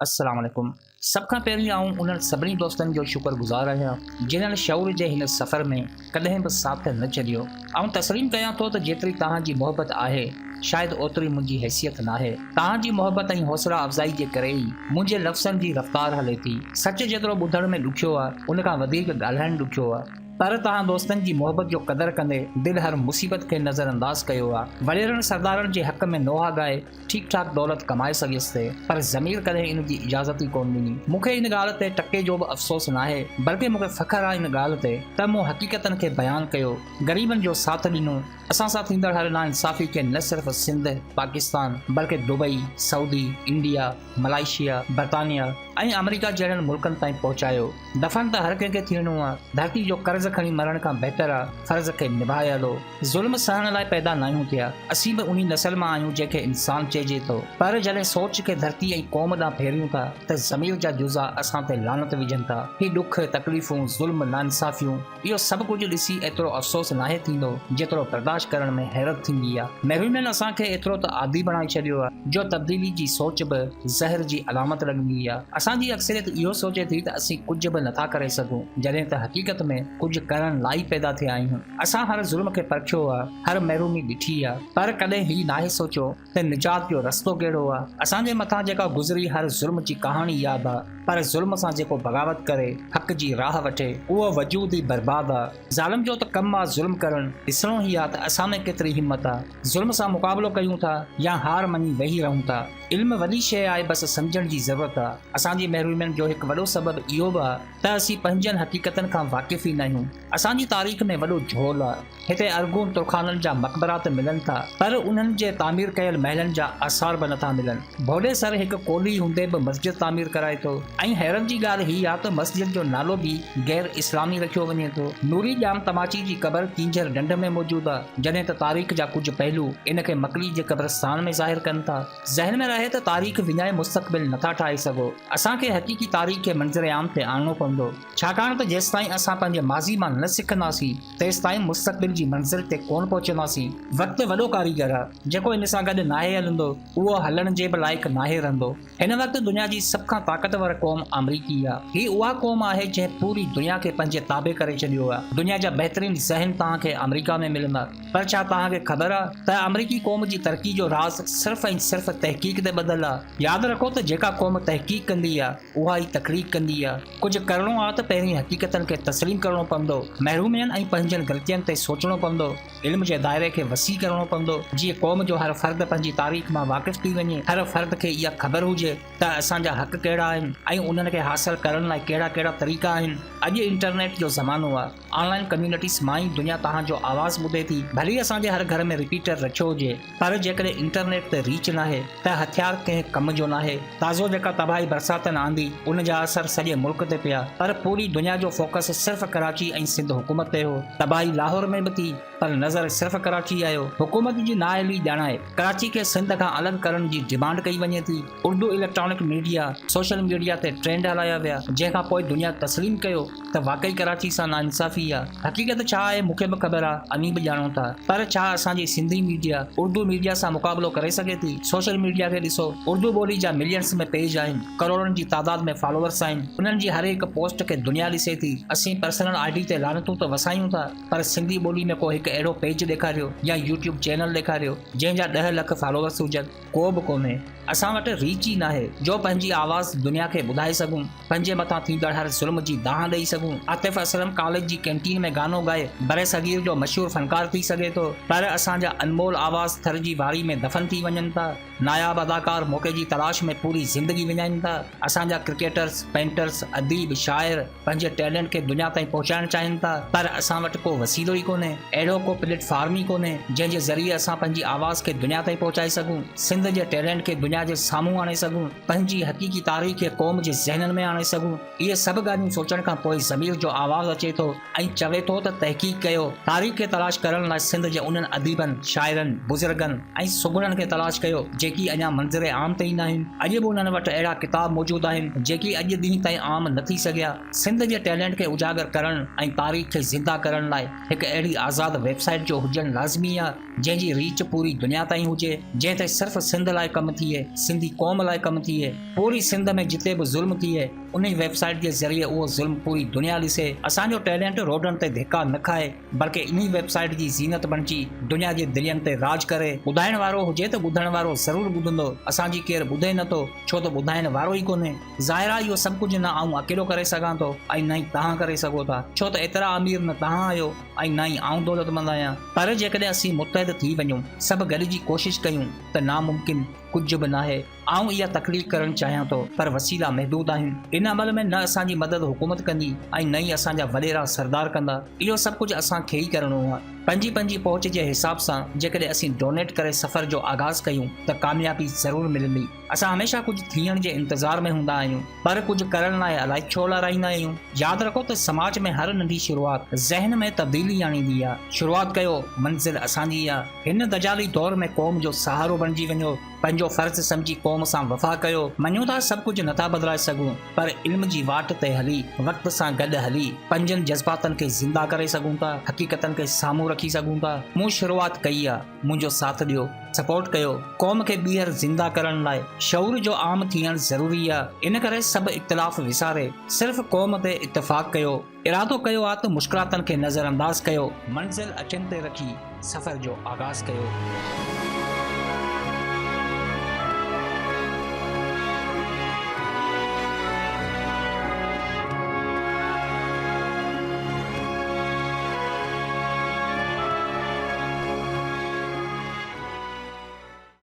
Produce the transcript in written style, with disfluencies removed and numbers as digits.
अस्सलाम वालेकुम। सब खां पहिरीं आऊं उन्हनि सभिनी दोस्तनि जो शुक्रगुज़ार आहियां जिन्हनि शऊर जे हिन सफ़र में कॾहिं बि साथ न छॾियो। आऊं तस्लीम कयां थो त जेतिरी तव्हांजी मोहबत आहे शायदि ओतिरी मुंहिंजी हैसियत नाहे। तव्हांजी मोहबत ऐं हौसला अफ़ज़ाई जे करे ई मुंहिंजे लफ़्ज़नि जी रफ़्तार हले थी। सच जेतिरो ॿुधण में ॾुखियो आहे उन खां वधीक ॻाल्हाइणु ॾुखियो आहे, पर तव्हां दोस्तनि जी मोहबत जो क़दुरु कंदे दिलि हर मुसीबत खे नज़रअंदाज़ कयो आहे। वॾेरनि सरदारनि जे हक़ में नोहा ॻाए ठीक ठाक दौलत कमाए सघियसि थे, पर ज़मीर कॾहिं इन जी इजाज़त ई कोन ॾिनी। मूंखे इन ॻाल्हि ते टके जो बि अफ़सोस नाहे, बल्कि मूंखे फ़ख़्रु आहे इन ॻाल्हि ते त मूं हक़ीक़तनि खे बयानु कयो, ग़रीबनि जो साथ ॾिनो। असां सां थींदड़ हर नाइंसाफ़ी खे न सिर्फ़ सिंध, पाकिस्तान, बल्कि दुबई, सऊदी, इंडिया, मलाइशिया, बर्तानिया ऐं अमेरिका जहिड़नि मुल्कनि ताईं पहुचायो। दफ़न त हर कंहिंखे थियणो आहे। धरती जो कर्ज़ खणी मरण खां बहितर आहे फ़र्ज़ खे निभाए हलो। ज़ुल्म सहण लाइ पैदा न आहियूं थिया, असीं बि उन नस्ल मां आहियूं जंहिंखे इंसान चइजे थो। पर जॾहिं सोच खे धरती ऐं क़ौम ॾांहुं फेरियूं था त ज़मीर जा जुज़ा असां ते लानत विझनि था। ही ॾुख, तकलीफ़ूं, ज़ुल्म, नाइंसाफ़ियूं, इहो सभु कुझु ॾिसी एतिरो अफ़सोस नाहे थींदो जेतिरो बर्दाश्त करण में हैरत थींदी आहे। महरूमनि असांखे एतिरो त आदी बणाए छॾियो आहे जो तब्दीली जी सोच बि ज़हर जी अलामत लॻंदी आहे। असांजी अक्सरियत इहो सोचे थी त असीं कुझु बि नथा करे सघूं, जॾहिं त हक़ीक़त में कुझु करण लाइ पैदा थिया आहियूं। असां हर ज़ुल्म खे परखियो आहे, हर महरूमी ॾिठी आहे, पर कॾहिं ही नाहे सोचियो त निजात जो रस्तो कहिड़ो आहे। असांजे मथां जेका गुज़री हर ज़ुल्म जी कहाणी यादि आहे, पर ज़ुल्म सां जेको बग़ावत करे हक़ जी राह वठे उहो वजूद ई बर्बाद आहे। ज़ालिम जो त कमु आहे ज़ुल्म करणु। ॾिसणो ई आहे त असां में केतिरी हिम्मत आहे। ज़ुल्म सां मुक़ाबिलो कयूं था या हार मञी वेही रहूं था। इल्म वॾी शइ आहे, बसि सम्झण जी ज़रूरत आहे। असांजी महरूमनि जो हिकु वॾो सबबु इहो बि आहे त असीं पंहिंजनि हक़ीक़तनि खां वाक़िफ़ ई न आहियूं। असांजी तारीख़ में वॾो झोल आहे। हिते अरगून तुरखाननि जा मक़बरात मिलनि था, पर उन्हनि जे तामीर कयल महलनि जा आसार बि नथा मिलनि। भोॾे सर हिकु कोली हूंदे बि मस्जिद तामीर कराए थो, ऐं हैरत जी ॻाल्हि हीअ आहे त मस्जिद जो नालो बि गैर इस्लामी रखियो वञे थो। नूरी जाम तमाची जी क़बर कींझर ढंढ में मौजूदु आहे, जॾहिं त तारीख़ जा कुझु पहलू इन खे मकली जे क़ब्रस्तान में ज़ाहिर कनि था। ज़हन में रहे त तारीख़ विञाए मुस्तक़बिल नथा ठाहे सघो। असांखे हक़ीक़ी तारीख़ खे मंज़र आम ते आणणो पवंदो, छाकाणि त जेसिताईं असां पंहिंजे माज़ी मां न सिखंदासीं तेसिताईं मुस्तक़बिल जी मंज़िल ते कोन पहुचंदासीं। वक़्तु वॾो कारीगर आहे, जेको इन सां गॾु नाहे हलंदो उहो हलण जे बि लाइक़ु नाहे रहंदो। हिन वक़्तु दुनिया जी सभ खां ताक़तवर क़ौम अमरीकी आहे। ही उहा क़ौम आहे जंहिं पूरी दुनिया खे पंहिंजे ताबे करे छॾियो आहे। दुनिया जा बहितरीन ज़हन तव्हांखे अमरीका में मिलंदा, पर छा तव्हांखे ख़बर आहे त अमरीकी क़ौम जी तरक़ी जो राज़ सिर्फ़ ऐं सिर्फ़ तहक़ीक़ ते ॿधलु आहे। यादि रखो त जेका क़ौम तहक़ीक़ कंदी आहे उहा ई तक़रीर कंदी आहे। कुझु करणो आहे त पहिरीं हक़ीक़तनि खे तस्लीम करणो पवंदो, महरूमियनि ऐं पंहिंजनि ग़लतियुनि ते सोचणो पवंदो, इल्म जे दायरे खे वसी करणो पवंदो, जीअं क़ौम जो हर फ़र्द पंहिंजी तारीख़ मां वाक़िफ़ थी वञे। हर फ़र्द खे इहा ख़बर हुजे त असांजा हक़ कहिड़ा आहिनि ऐं उन्हनि खे हासिल करण लाइ कहिड़ा कहिड़ा तरीक़ा आहिनि। अॼु इंटरनेट जो ज़मानो आहे। ऑनलाइन कम्यूनिटीज़ मां ई दुनिया तव्हांजो आवाज़ ॿुधे थी। भली असांजे हर घर में रिपीटर रखियो हुजे, पर जेकॾहिं इंटरनेट ते रीच नाहे त हथियार कंहिं कम जो नाहे। ताज़ो जेका तबाही बरसातनि आंदी उन जा असर सॼे मुल्क ते पिया, पर पूरी दुनिया जो फोकस सिर्फ़ कराची ऐं सिंध हुकूमत ते हो। तबाही लाहौर में बि थी, पर नज़र सिर्फ़ कराची आयो। हुकूमत जी नाअहली ॼाणाए कराची खे सिंध खां अलॻि करण जी डिमांड कई वञे थी। Urdu electronic media, social media ते ट्रेंड हलाया विया, जंहिंखां पोइ दुनिया तस्लीम कयो त वाकई कराची सां नाइंसाफ़ी आहे। हक़ीक़त छा आहे मूंखे बि ख़बर आहे, अनी बि ॼाणो था, पर छा असांजी सिंधी मीडिया उर्दू मीडिया सां मुक़ाबिलो करे सघे थी? सोशल मीडिया खे ॾिसो, उर्दू ॿोली जा मिलियंस में पेज आहिनि, करोड़नि जी तादाद में फॉलोअर्स आहिनि। उन्हनि जी हर हिकु पोस्ट खे दुनिया ॾिसे थी। असीं पर्सनल आईडी ते लानतूं त वसायूं था, पर सिंधी ॿोली में को हिकु अहिड़ो पेज ॾेखारियो या यूट्यूब चैनल ॾेखारियो जंहिंजा 10 लख फॉलोअर्स हुजनि, को बि कोन्हे। असां वटि रीच ई नाहे जो पंहिंजी आवाज़ दुनिया खे ॿुधाए सघूं, पंहिंजे मथां थींदड़ हर ज़ुल्म जी दाह ॾेई सघूं। आतिफ़ असलम कॉलेज जी कैंटीन में गानो ॻाए बरे सगीर जो मशहूर फनकार थी सघे थो, पर असांजा अनमोल आवाज़ थर जी वारी में दफ़न थी वञनि था। नायाब अदाकार मौक़े जी तलाश में पूरी ज़िंदगी विञाइनि था। असांजा क्रिकेटर्स, पेंटर्स, अदीब, शाइर पंहिंजे टैलेंट खे दुनिया ताईं पहुचाइणु चाहिनि था, पर असां वटि को वसीलो ई कोन्हे, अहिड़ो को प्लेटफॉर्म ई कोन्हे जंहिंजे ज़रिए असां पंहिंजी आवाज़ खे दुनिया ताईं पहुचाए सघूं, सिंध जे टैलेंट खे दुनिया जे साम्हूं आणे सघूं, पंहिंजी हक़ीक़ी तारीख़ खे क़ौम जे ज़हननि में आणे सघूं। इहे सभु ॻाल्हियूं सोचण खां पोइ ज़मीर जो आवाज़ अचे थो ऐं चवे थो त तहक़ीक़ कयो। तारीख़ खे तलाश करण लाइ सिंध जे उन्हनि अदीबनि, शाइरनि, बुज़ुर्गनि ऐं सुगुणनि खे तलाश कयो जेकी अञा मंज़र आम ते ई न आहिनि। अॼु बि उन्हनि वटि अहिड़ा किताब मौजूदु आहिनि जेकी अॼु ॾींहं ताईं आम न थी सघिया। सिंध जे टैलेंट खे उजागर करण ऐं तारीख़ खे ज़िंदा करण लाइ हिकु अहिड़ी आज़ाद वेबसाइट जो हुजणु लाज़मी आहे जंहिंजी रीच पूरी दुनिया ताईं हुजे, जंहिं ते सिर्फ़ सिंध लाइ कमु थिए। सिंधी क़ौम लाइ कमु थिए, पूरी सिंध में जिते बि ज़ुल्म थिए उन वेबसाइट जे ज़रिए उहो ज़ुल्म पूरी दुनिया ॾिसे, असांजो टैलेंट रोडनि ते धिका न खाए बल्कि इन वेबसाइट जी ज़ीनत बणिजी दुनिया जे दिलियनि ते राज करे। ॿुधाइण वारो हुजे त ॿुधण वारो ज़रूरु ॿुधंदो, असांजी केरु ॿुधे नथो छो त ॿुधाइण वारो ई कोन्हे। ज़ाहिर आहे इहो सभु कुझु न आऊं अकेलो करे सघां थो ऐं न ई तव्हां करे सघो था, छो त एतिरा अमीर न तव्हां आहियो ऐं न ई आऊं दौलतमंद आहियां। पर जेकॾहिं असीं मुतहद थी वञूं, सभु गॾिजी कोशिशि कयूं त नामुमकिन कुझु बि नाहे। आऊं इहा तकलीफ़ करणु चाहियां थो पर वसीला महदूद आहिनि। इन अमल में न असांजी मदद हुकूमत कंदी ऐं न ई असांजा वॾेरा सरदार कंदा। इहो सभु कुझु असांखे ई करिणो आहे। पंहिंजी पंहिंजी पहुच जे हिसाब सां जेकॾहिं असीं डोनेट करे सफ़र जो आगाज़ कयूं त कामयाबी ज़रूरु मिलंदी। असां हमेशह कुझु थियण जे इंतज़ार में हूंदा आहियूं पर कुझु करण लाइ अलाए छो लाराईंदा आहियूं। यादि रखो त समाज में हर नंढी शुरूआत ज़हन में तब्दीली आणींदी आहे। शुरूआत कयो, मंज़िल असांजी आहे। हिन दजाली दौर में क़ौम जो सहारो बणिजी वञो, पंहिंजो फ़र्ज़ सम्झी क़ौम सां वफ़ा कयो। मञूं था सभु कुझु नथा बदिलाए सघूं पर इल्म जी वाट ते हली, वक़्त सां गॾु हली पंजनि जज़्बातनि खे ज़िंदा करे सघूं था, हक़ीक़तनि खे साम्हूं रखी सघूं था। मूं शुरूआत कई आहे, मुंहिंजो साथ ॾियो, सपोर्ट कयो। क़ौम खे ॿीहर ज़िंदा करण लाइ शऊर जो आम थियणु ज़रूरी आहे। इन करे सभु इख़्तिलाफ़ विसारे सिर्फ़ क़ौम ते इत्तिफ़ाक़ कयो। इरादो कयो आहे त मुश्किलातुनि खे नज़रअंदाज़ कयो, मंज़िल अचनि ते रखी सफ़र जो आगाज़ कयो।